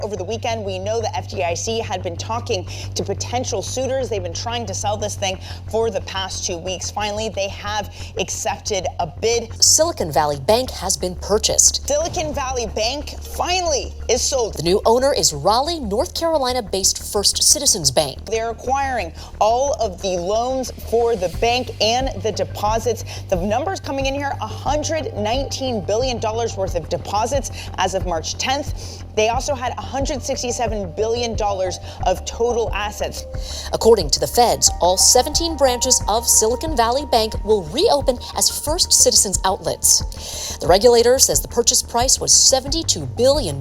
Over the weekend, we know the FDIC had been talking to potential suitors. They've been trying to sell this thing for the past 2 weeks. Finally, they have accepted a bid. Silicon Valley Bank has been purchased. Silicon Valley Bank finally is sold. The new owner is Raleigh, North Carolina-based First Citizens Bank. They're acquiring all of the loans for the bank and the deposits. The numbers coming in here, $119 billion worth of deposits as of March 10th. They also had $167 billion of total assets. According to the feds, all 17 branches of Silicon Valley Bank will reopen as First Citizens outlets. The regulator says the purchase price was $72 billion,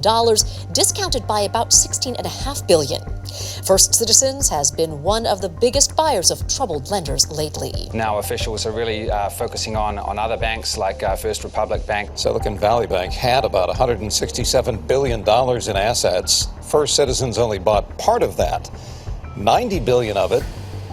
discounted by about $16.5 billion. First Citizens has been one of the biggest buyers of troubled lenders lately. Now officials are really focusing on other banks like First Republic Bank. Silicon Valley Bank had about $167 billion in assets. First Citizens only bought part of that. $90 billion of it,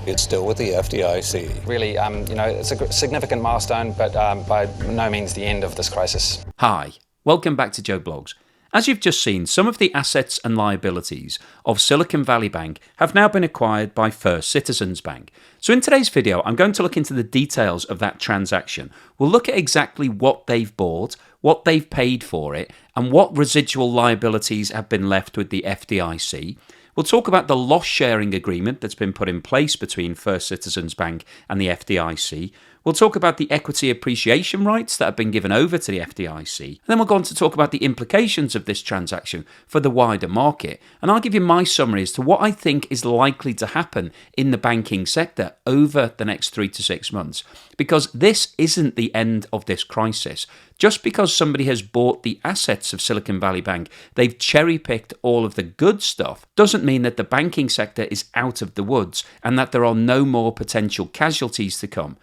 it's still with the FDIC. Really, it's a significant milestone, but by no means the end of this crisis. Hi, welcome back to Joe Blogs. As you've just seen, some of the assets and liabilities of Silicon Valley Bank have now been acquired by First Citizens Bank. So in today's video, I'm going to look into the details of that transaction. We'll look at exactly what they've bought, what they've paid for it, and what residual liabilities have been left with the FDIC. We'll talk about the loss sharing agreement that's been put in place between First Citizens Bank and the FDIC. We'll talk about the equity appreciation rights that have been given over to the FDIC. And then we'll go on to talk about the implications of this transaction for the wider market. And I'll give you my summary as to what I think is likely to happen in the banking sector over the next 3 to 6 months. Because this isn't the end of this crisis. Just because somebody has bought the assets of Silicon Valley Bank, they've cherry-picked all of the good stuff, doesn't mean that the banking sector is out of the woods and that there are no more potential casualties to come.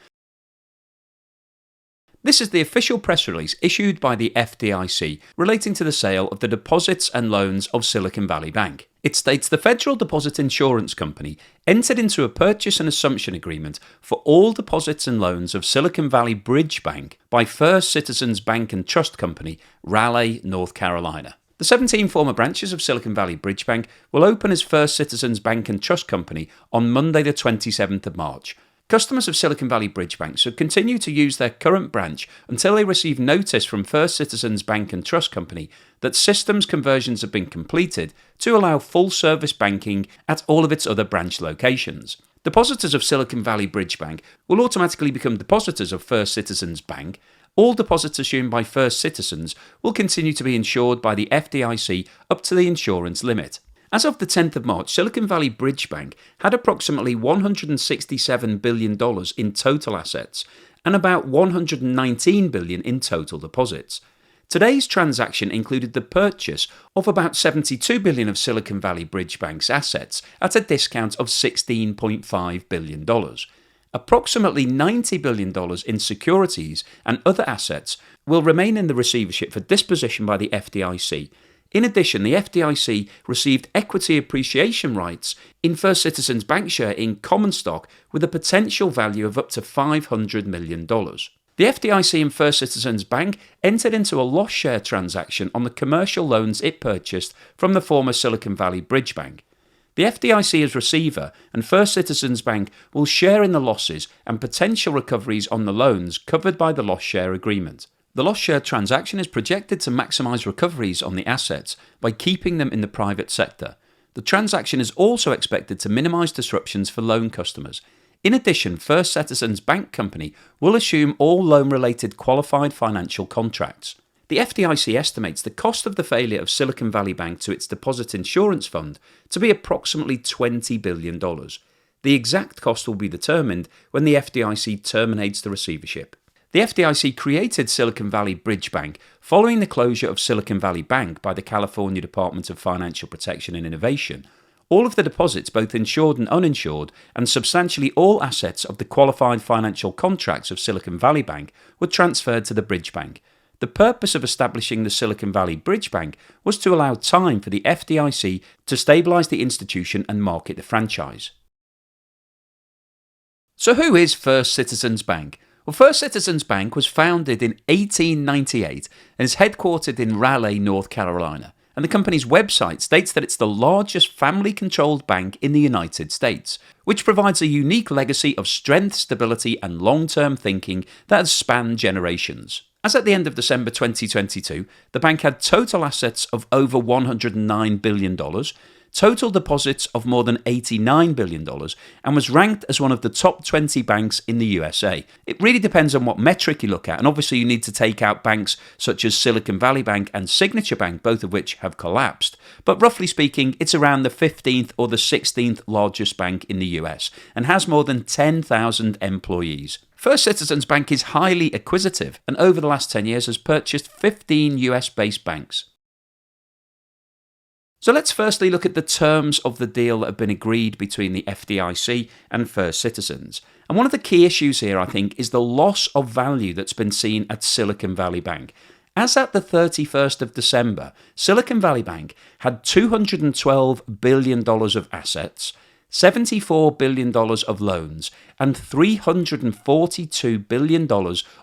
This is the official press release issued by the FDIC relating to the sale of the deposits and loans of Silicon Valley Bank. It states the Federal Deposit Insurance Company entered into a purchase and assumption agreement for all deposits and loans of Silicon Valley Bridge Bank by First Citizens Bank and Trust Company, Raleigh, North Carolina. The 17 former branches of Silicon Valley Bridge Bank will open as First Citizens Bank and Trust Company on Monday the 27th of March. Customers of Silicon Valley Bridge Bank should continue to use their current branch until they receive notice from First Citizens Bank and Trust Company that systems conversions have been completed to allow full-service banking at all of its other branch locations. Depositors of Silicon Valley Bridge Bank will automatically become depositors of First Citizens Bank. All deposits assumed by First Citizens will continue to be insured by the FDIC up to the insurance limit. As of the 10th of March, Silicon Valley Bridge Bank had approximately $167 billion in total assets and about $119 billion in total deposits. Today's transaction included the purchase of about $72 billion of Silicon Valley Bridge Bank's assets at a discount of $16.5 billion. Approximately $90 billion in securities and other assets will remain in the receivership for disposition by the FDIC. In addition, the FDIC received equity appreciation rights in First Citizens Bank share in common stock with a potential value of up to $500 million. The FDIC and First Citizens Bank entered into a loss share transaction on the commercial loans it purchased from the former Silicon Valley Bridge Bank. The FDIC as receiver and First Citizens Bank will share in the losses and potential recoveries on the loans covered by the loss share agreement. The loss share transaction is projected to maximise recoveries on the assets by keeping them in the private sector. The transaction is also expected to minimise disruptions for loan customers. In addition, First Citizens Bank Company will assume all loan-related qualified financial contracts. The FDIC estimates the cost of the failure of Silicon Valley Bank to its deposit insurance fund to be approximately $20 billion. The exact cost will be determined when the FDIC terminates the receivership. The FDIC created Silicon Valley Bridge Bank following the closure of Silicon Valley Bank by the California Department of Financial Protection and Innovation. All of the deposits, both insured and uninsured, and substantially all assets of the qualified financial contracts of Silicon Valley Bank were transferred to the Bridge Bank. The purpose of establishing the Silicon Valley Bridge Bank was to allow time for the FDIC to stabilise the institution and market the franchise. So who is First Citizens Bank? Well, First Citizens Bank was founded in 1898 and is headquartered in Raleigh, North Carolina. And the company's website states that it's the largest family-controlled bank in the United States, which provides a unique legacy of strength, stability, and long-term thinking that has spanned generations. As at the end of December 2022, the bank had total assets of over $109 billion, total deposits of more than $89 billion, and was ranked as one of the top 20 banks in the USA. It really depends on what metric you look at, and obviously you need to take out banks such as Silicon Valley Bank and Signature Bank, both of which have collapsed. But roughly speaking, it's around the 15th or the 16th largest bank in the US, and has more than 10,000 employees. First Citizens Bank is highly acquisitive, and over the last 10 years has purchased 15 US-based banks. So let's firstly look at the terms of the deal that have been agreed between the FDIC and First Citizens. And one of the key issues here, I think, is the loss of value that's been seen at Silicon Valley Bank. As at the 31st of December, Silicon Valley Bank had $212 billion of assets, $74 billion of loans, and $342 billion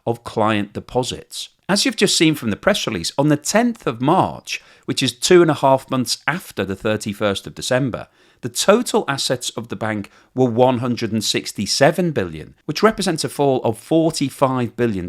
of client deposits. As you've just seen from the press release, on the 10th of March, which is 2.5 months after the 31st of December, the total assets of the bank were $167 billion, which represents a fall of $45 billion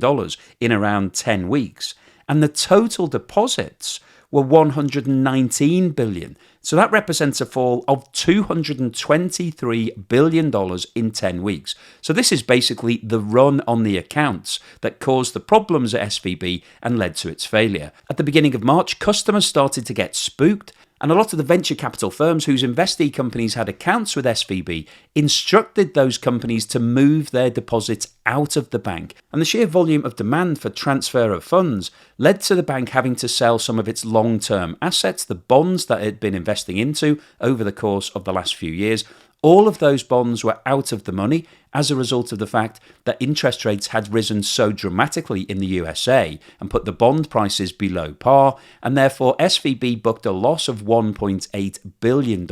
in around 10 weeks. And the total deposits were $119 billion. So that represents a fall of $223 billion in 10 weeks. So this is basically the run on the accounts that caused the problems at SVB and led to its failure. At the beginning of March, customers started to get spooked, and a lot of the venture capital firms whose investee companies had accounts with SVB instructed those companies to move their deposits out of the bank. And the sheer volume of demand for transfer of funds led to the bank having to sell some of its long-term assets, the bonds that it had been investing into over the course of the last few years. All of those bonds were out of the money as a result of the fact that interest rates had risen so dramatically in the USA and put the bond prices below par, and therefore SVB booked a loss of $1.8 billion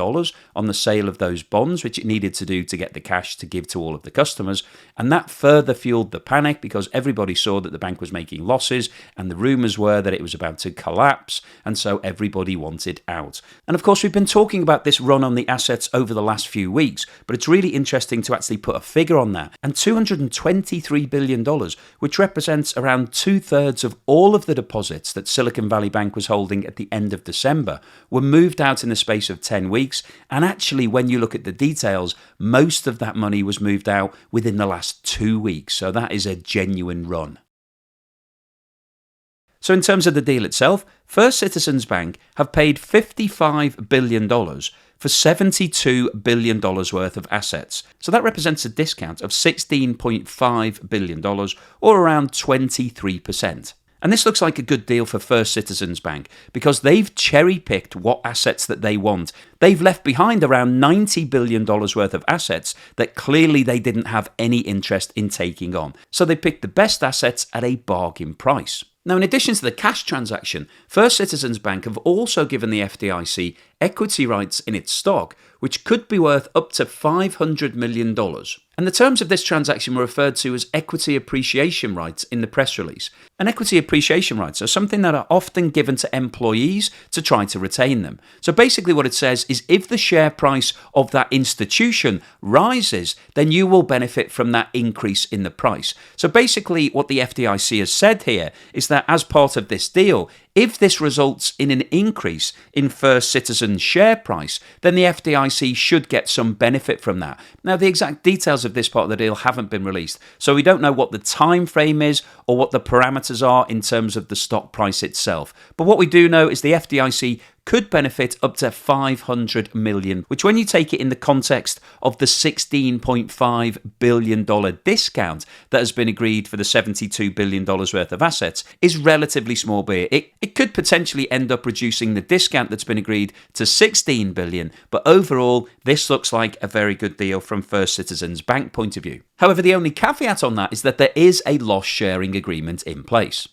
on the sale of those bonds, which it needed to do to get the cash to give to all of the customers. And that further fueled the panic because everybody saw that the bank was making losses and the rumours were that it was about to collapse, and so everybody wanted out. And of course, we've been talking about this run on the assets over the last few weeks, but it's really interesting to actually put a figure on that. And $223 billion, which represents around 2/3 of all of the deposits that Silicon Valley Bank was holding at the end of December, were moved out in the space of 10 weeks. And actually, when you look at the details, most of that money was moved out within the last 2 weeks. So that is a genuine run. So in terms of the deal itself, First Citizens Bank have paid $55 billion for $72 billion worth of assets. So that represents a discount of $16.5 billion, or around 23%. And this looks like a good deal for First Citizens Bank because they've cherry-picked what assets that they want. They've left behind around $90 billion worth of assets that clearly they didn't have any interest in taking on. So they picked the best assets at a bargain price. Now, in addition to the cash transaction, First Citizens Bank have also given the FDIC equity rights in its stock, which could be worth up to $500 million. And the terms of this transaction were referred to as equity appreciation rights in the press release. And equity appreciation rights are something that are often given to employees to try to retain them. So basically what it says is if the share price of that institution rises, then you will benefit from that increase in the price. So basically what the FDIC has said here is that as part of this deal, if this results in an increase in First Citizens' share price, then the FDIC should get some benefit from that. Now, the exact details of this part of the deal haven't been released, so we don't know what the time frame is or what the parameters are in terms of the stock price itself. But what we do know is the FDIC could benefit up to $500 million, which when you take it in the context of the $16.5 billion discount that has been agreed for the $72 billion worth of assets, is relatively small beer. It could potentially end up reducing the discount that's been agreed to $16 billion, but overall, this looks like a very good deal from First Citizens Bank point of view. However, the only caveat on that is that there is a loss sharing agreement in place.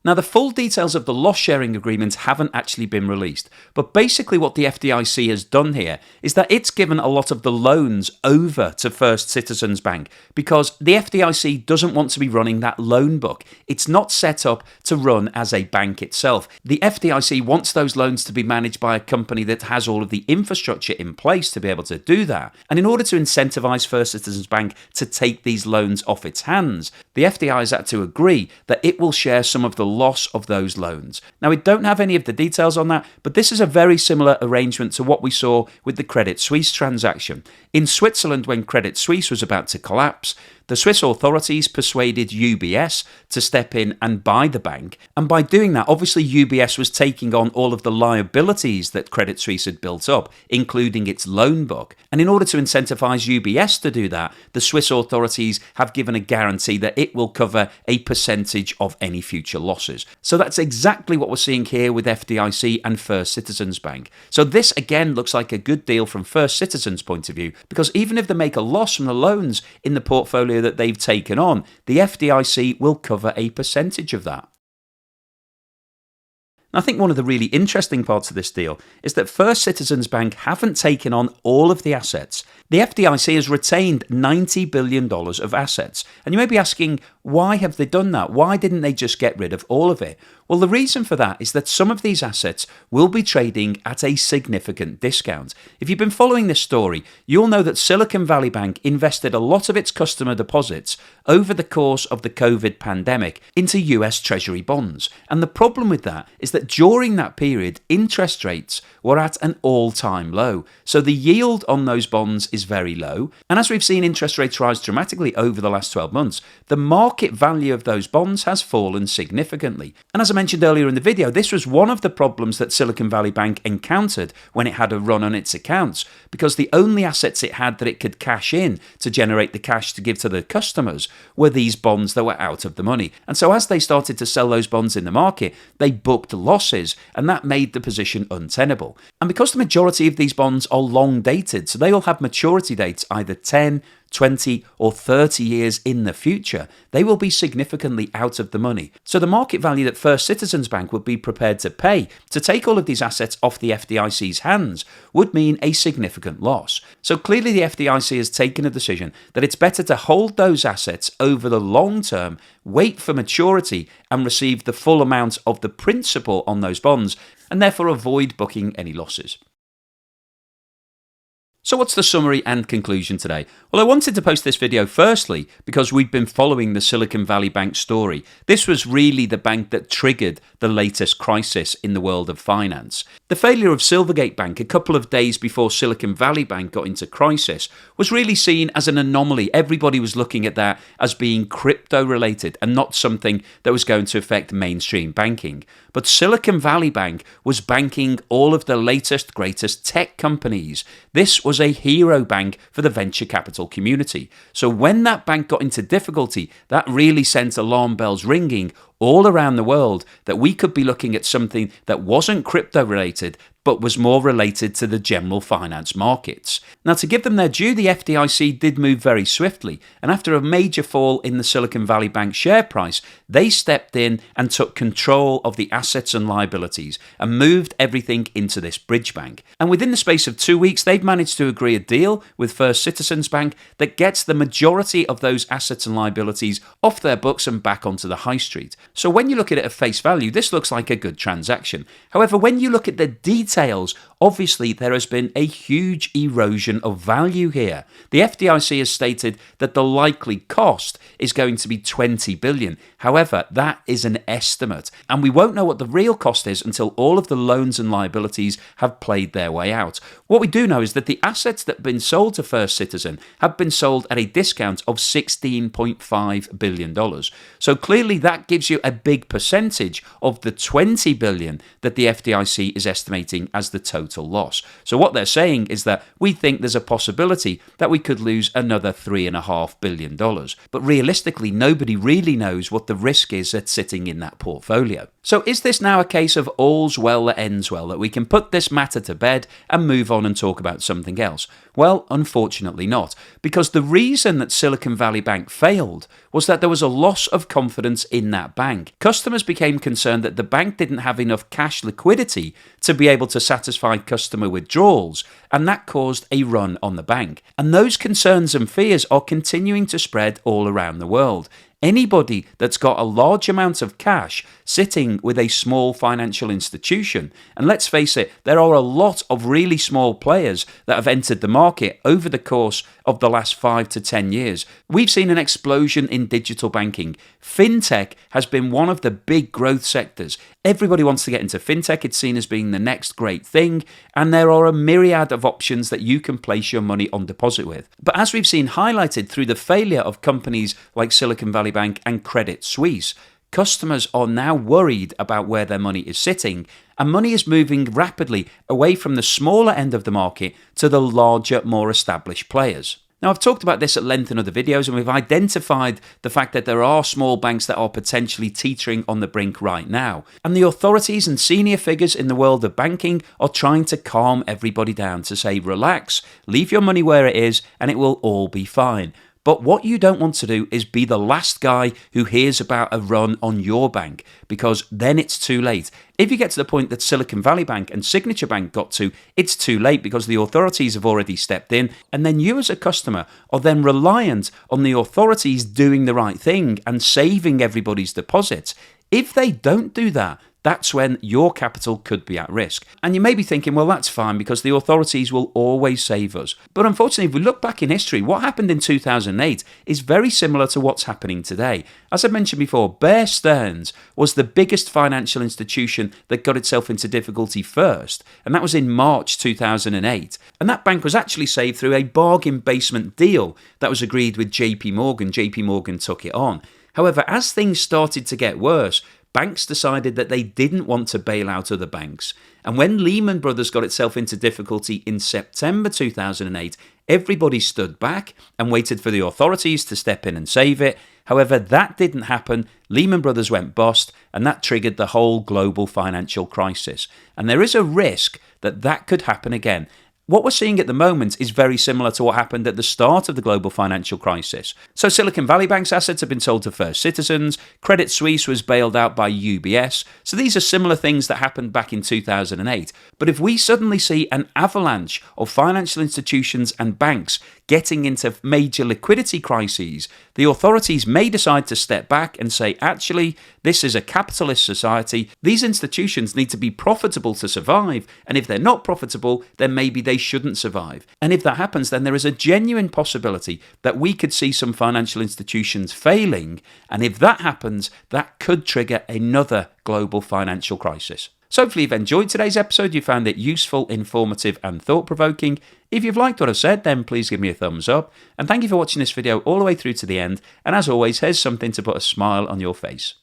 Now, the full details of the loss-sharing agreement haven't actually been released, but basically what the FDIC has done here is that it's given a lot of the loans over to First Citizens Bank because the FDIC doesn't want to be running that loan book. It's not set up to run as a bank itself. The FDIC wants those loans to be managed by a company that has all of the infrastructure in place to be able to do that. And in order to incentivize First Citizens Bank to take these loans off its hands, the FDIC has had to agree that it will share some of the loss of those loans. Now, we don't have any of the details on that, but this is a very similar arrangement to what we saw with the Credit Suisse transaction. In Switzerland, when Credit Suisse was about to collapse, the Swiss authorities persuaded UBS to step in and buy the bank. And by doing that, obviously UBS was taking on all of the liabilities that Credit Suisse had built up, including its loan book. And in order to incentivize UBS to do that, the Swiss authorities have given a guarantee that it will cover a percentage of any future losses. So that's exactly what we're seeing here with FDIC and First Citizens Bank. So this again looks like a good deal from First Citizens' point of view, because even if they make a loss from the loans in the portfolio that they've taken on, the FDIC will cover a percentage of that. I think one of the really interesting parts of this deal is that First Citizens Bank haven't taken on all of the assets. The FDIC has retained $90 billion of assets. And you may be asking, why have they done that? Why didn't they just get rid of all of it? Well, the reason for that is that some of these assets will be trading at a significant discount. If you've been following this story, you'll know that Silicon Valley Bank invested a lot of its customer deposits over the course of the COVID pandemic into US Treasury bonds. And the problem with that is that during that period, interest rates were at an all-time low. So the yield on those bonds is very low. And as we've seen interest rates rise dramatically over the last 12 months, the market value of those bonds has fallen significantly. And as I mentioned earlier in the video, this was one of the problems that Silicon Valley Bank encountered when it had a run on its accounts, because the only assets it had that it could cash in to generate the cash to give to the customers were these bonds that were out of the money. And so as they started to sell those bonds in the market, they booked losses, and that made the position untenable. And because the majority of these bonds are long dated, so they all have maturity dates either 10, 20 or 30 years in the future, they will be significantly out of the money. So the market value that First Citizens Bank would be prepared to pay to take all of these assets off the FDIC's hands would mean a significant loss. So clearly the FDIC has taken a decision that it's better to hold those assets over the long term, wait for maturity and receive the full amount of the principal on those bonds, and therefore avoid booking any losses. So what's the summary and conclusion today? Well, I wanted to post this video firstly because we've been following the Silicon Valley Bank story. This was really the bank that triggered the latest crisis in the world of finance. The failure of Silvergate Bank a couple of days before Silicon Valley Bank got into crisis was really seen as an anomaly. Everybody was looking at that as being crypto related and not something that was going to affect mainstream banking. But Silicon Valley Bank was banking all of the latest, greatest tech companies. This was a hero bank for the venture capital community. So when that bank got into difficulty, that really sent alarm bells ringing all around the world that we could be looking at something that wasn't crypto related, but was more related to the general finance markets. Now, to give them their due, the FDIC did move very swiftly, and after a major fall in the Silicon Valley Bank share price, they stepped in and took control of the assets and liabilities and moved everything into this bridge bank. And within the space of 2 weeks, they've managed to agree a deal with First Citizens Bank that gets the majority of those assets and liabilities off their books and back onto the high street. So when you look at it at face value, this looks like a good transaction. However, when you look at the details, obviously there has been a huge erosion of value here. The FDIC has stated that the likely cost is going to be $20 billion. However, that is an estimate, and we won't know what the real cost is until all of the loans and liabilities have played their way out. What we do know is that the assets that have been sold to First Citizen have been sold at a discount of $16.5 billion. So clearly that gives you a big percentage of the $20 billion that the FDIC is estimating as the total loss. So what they're saying is that we think there's a possibility that we could lose another $3.5 billion. But realistically, nobody really knows what the risk is that's sitting in that portfolio. So is this now a case of all's well that ends well, that we can put this matter to bed and move on and talk about something else? Well, unfortunately not, because the reason that Silicon Valley Bank failed was that there was a loss of confidence in that bank. Customers became concerned that the bank didn't have enough cash liquidity to be able to satisfy customer withdrawals, and that caused a run on the bank. And those concerns and fears are continuing to spread all around the world. Anybody that's got a large amount of cash sitting with a small financial institution, and let's face it, there are a lot of really small players that have entered the market over the course of the last 5 to 10 years. We've seen an explosion in digital banking. Fintech has been one of the big growth sectors. Everybody wants to get into fintech. It's seen as being the next great thing, and there are a myriad of options that you can place your money on deposit with. But as we've seen highlighted through the failure of companies like Silicon Valley Bank and Credit Suisse, customers are now worried about where their money is sitting, and money is moving rapidly away from the smaller end of the market to the larger, more established players. Now, I've talked about this at length in other videos, and we've identified the fact that there are small banks that are potentially teetering on the brink right now. And the authorities and senior figures in the world of banking are trying to calm everybody down to say, relax, leave your money where it is, and it will all be fine. But what you don't want to do is be the last guy who hears about a run on your bank, because then it's too late. If you get to the point that Silicon Valley Bank and Signature Bank got to, it's too late because the authorities have already stepped in, and then you as a customer are then reliant on the authorities doing the right thing and saving everybody's deposits. If they don't do that, that's when your capital could be at risk. And you may be thinking, well, that's fine because the authorities will always save us. But unfortunately, if we look back in history, what happened in 2008 is very similar to what's happening today. As I mentioned before, Bear Stearns was the biggest financial institution that got itself into difficulty first, and that was in March 2008. And that bank was actually saved through a bargain basement deal that was agreed with JP Morgan. JP Morgan took it on. However, as things started to get worse, banks decided that they didn't want to bail out other banks. And when Lehman Brothers got itself into difficulty in September 2008, everybody stood back and waited for the authorities to step in and save it. However, that didn't happen. Lehman Brothers went bust, and that triggered the whole global financial crisis. And there is a risk that that could happen again. What we're seeing at the moment is very similar to what happened at the start of the global financial crisis. So Silicon Valley Bank's assets have been sold to First Citizens, Credit Suisse was bailed out by UBS, so these are similar things that happened back in 2008. But if we suddenly see an avalanche of financial institutions and banks getting into major liquidity crises, the authorities may decide to step back and say, actually, this is a capitalist society. These institutions need to be profitable to survive, and if they're not profitable, then maybe they shouldn't survive. And if that happens, then there is a genuine possibility that we could see some financial institutions failing, and if that happens, that could trigger another global financial crisis. So hopefully you've enjoyed today's episode, you found it useful, informative and thought-provoking. If you've liked what I've said, then please give me a thumbs up. And thank you for watching this video all the way through to the end. And as always, here's something to put a smile on your face.